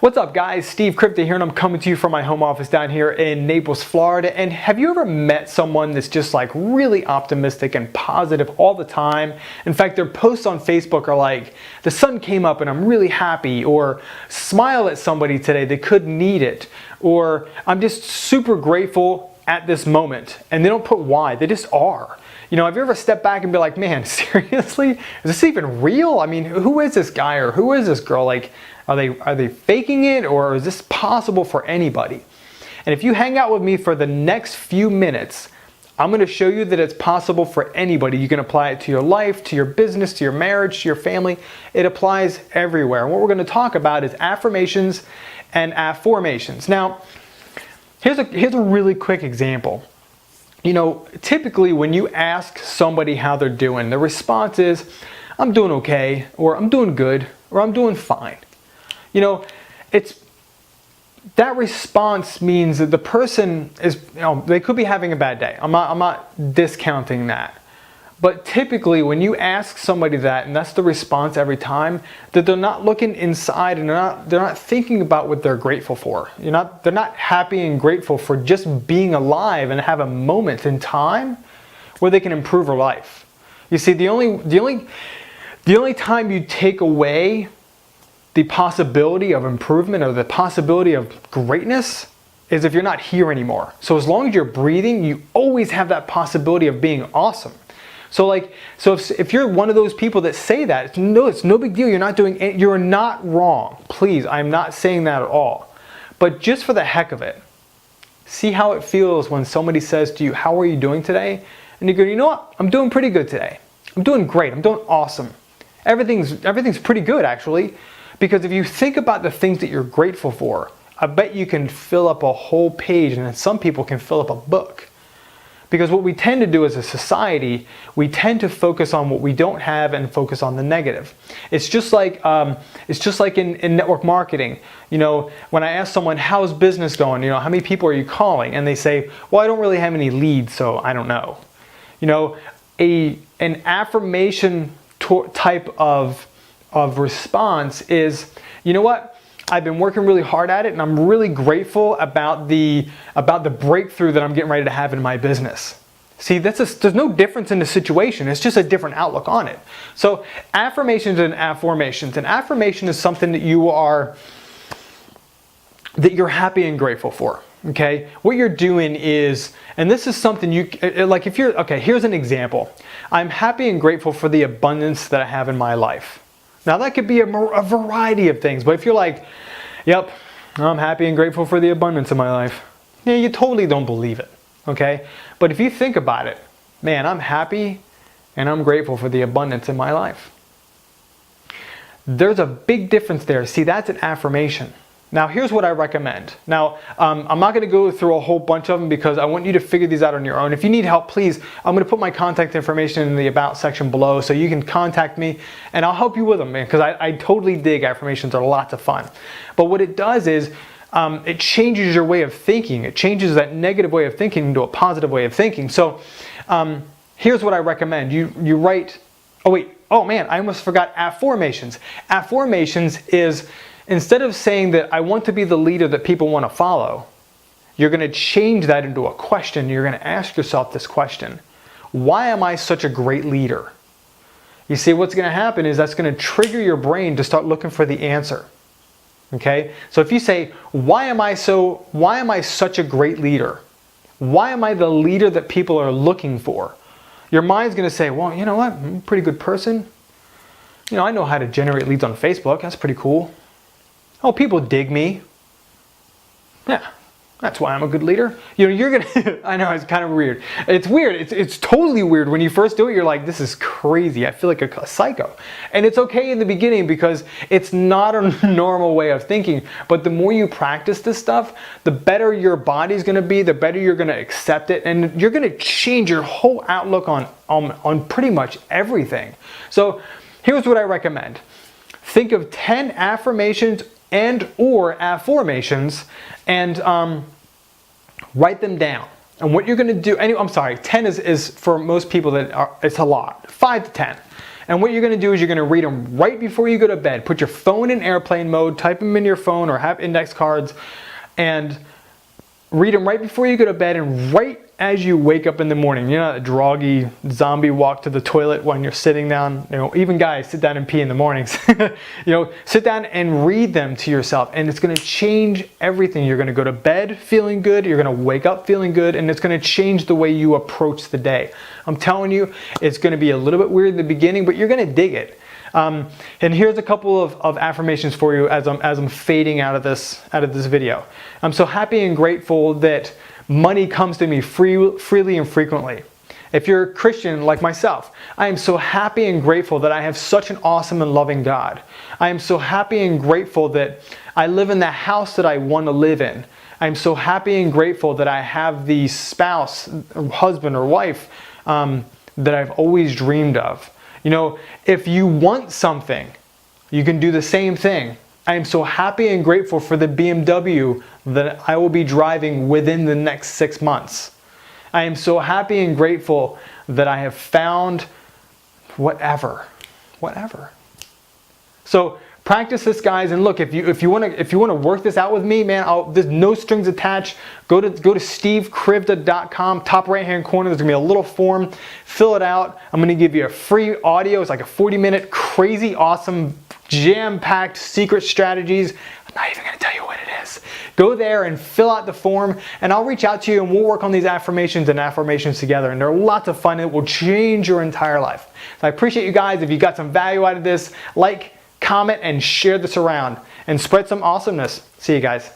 What's up guys, Steve Crypto here, and I'm coming to you from my home office down here in Naples, Florida. And have you ever met someone that's just like really optimistic and positive all the time? In fact, their posts on Facebook are like, the sun came up and I'm really happy, or smile at somebody today, they could need it, or I'm just super grateful at this moment. And they don't put why, they just are. You know, have you ever stepped back and be like, man, seriously? Is this even real? I mean, who is this guy or who is this girl? Like, are they faking it, or is this possible for anybody? And if you hang out with me for the next few minutes, I'm going to show you that it's possible for anybody. You can apply it to your life, to your business, to your marriage, to your family. It applies everywhere. And what we're going to talk about is affirmations and afformations. Now, here's a really quick example. You know, typically when you ask somebody how they're doing, the response is, I'm doing okay, or I'm doing good, or I'm doing fine. You know, that response means that the person is, you know, they could be having a bad day. I'm not discounting that. But typically when you ask somebody that, and that's the response every time, that they're not looking inside and they're not thinking about what they're grateful for. They're not happy and grateful for just being alive and have a moment in time where they can improve their life. You see, the only time you take away the possibility of improvement or the possibility of greatness is if you're not here anymore. So as long as you're breathing, you always have that possibility of being awesome. So if you're one of those people that say that, it's no big deal. You're not wrong. Please, I'm not saying that at all. But just for the heck of it, see how it feels when somebody says to you, how are you doing today? And you go, you know what? I'm doing pretty good today. I'm doing great. I'm doing awesome. Everything's pretty good actually. Because if you think about the things that you're grateful for, I bet you can fill up a whole page, and some people can fill up a book. Because what we tend to do as a society, we tend to focus on what we don't have and focus on the negative. It's just like in network marketing. You know, when I ask someone, how's business going? You know, how many people are you calling? And they say, well, I don't really have any leads, so I don't know. You know, an affirmation type of response is, you know what? I've been working really hard at it, and I'm really grateful about the breakthrough that I'm getting ready to have in my business. See, there's no difference in the situation. It's just a different outlook on it. So affirmations and afformations. An affirmation is something that you're happy and grateful for. Okay, what you're doing is, and this is something here's an example. I'm happy and grateful for the abundance that I have in my life. Now that could be a variety of things, but if you're like, yep, I'm happy and grateful for the abundance in my life, yeah, you totally don't believe it, okay? But if you think about it, man, I'm happy and I'm grateful for the abundance in my life. There's a big difference there. See, that's an affirmation. Now, here's what I recommend. Now, I'm not going to go through a whole bunch of them because I want you to figure these out on your own. If you need help, please, I'm going to put my contact information in the About section below so you can contact me and I'll help you with them, man, because I totally dig affirmations. They're lots of fun. But what it does is it changes your way of thinking. It changes that negative way of thinking into a positive way of thinking. So here's what I recommend. You write, oh man, I almost forgot affirmations. Affirmations is, instead of saying that I want to be the leader that people want to follow, you're going to change that into a question. You're going to ask yourself this question: why am I such a great leader? You see, what's going to happen is that's going to trigger your brain to start looking for the answer. Okay? So if you say, why am I such a great leader? Why am I the leader that people are looking for? Your mind's going to say, well, you know what? I'm a pretty good person. You know, I know how to generate leads on Facebook. That's pretty cool. Oh, people dig me. Yeah, that's why I'm a good leader. You know, you're gonna, I know, it's kind of weird. It's weird, it's totally weird. When you first do it, you're like, this is crazy. I feel like a psycho. And it's okay in the beginning because it's not a normal way of thinking. But the more you practice this stuff, the better your body's gonna be, the better you're gonna accept it, and you're gonna change your whole outlook on pretty much everything. So here's what I recommend. Think of 10 affirmations and/or afformations and write them down. And what you're going to do, I'm sorry, 10 is for most people it's a lot, 5 to 10. And what you're going to do is you're going to read them right before you go to bed. Put your phone in airplane mode, type them in your phone or have index cards, and read them right before you go to bed and right as you wake up in the morning. You know, that droggy zombie walk to the toilet when you're sitting down. You know, even guys sit down and pee in the mornings. You know, sit down and read them to yourself, and it's going to change everything. You're going to go to bed feeling good. You're going to wake up feeling good, and it's going to change the way you approach the day. I'm telling you, it's going to be a little bit weird in the beginning, but you're going to dig it. And here's a couple of affirmations for you as I'm fading out of this video. I'm so happy and grateful that money comes to me freely and frequently. If you're a Christian like myself, I am so happy and grateful that I have such an awesome and loving God. I am so happy and grateful that I live in the house that I want to live in. I am so happy and grateful that I have the spouse, or husband or wife that I've always dreamed of. You know, if you want something, you can do the same thing. I am so happy and grateful for the BMW that I will be driving within the next 6 months. I am so happy and grateful that I have found whatever. So practice this, guys, and look, if you want to work this out with me, man, there's no strings attached. Go to stevekrivda.com, top right hand corner. There's gonna be a little form. Fill it out. I'm gonna give you a free audio. It's like a 40-minute, crazy, awesome, jam-packed secret strategies. I'm not even gonna tell you what it is. Go there and fill out the form, and I'll reach out to you, and we'll work on these affirmations and affirmations together. And they're lots of fun. It will change your entire life. So I appreciate you guys. If you got some value out of this, like, comment, and share this around, and spread some awesomeness. See you guys.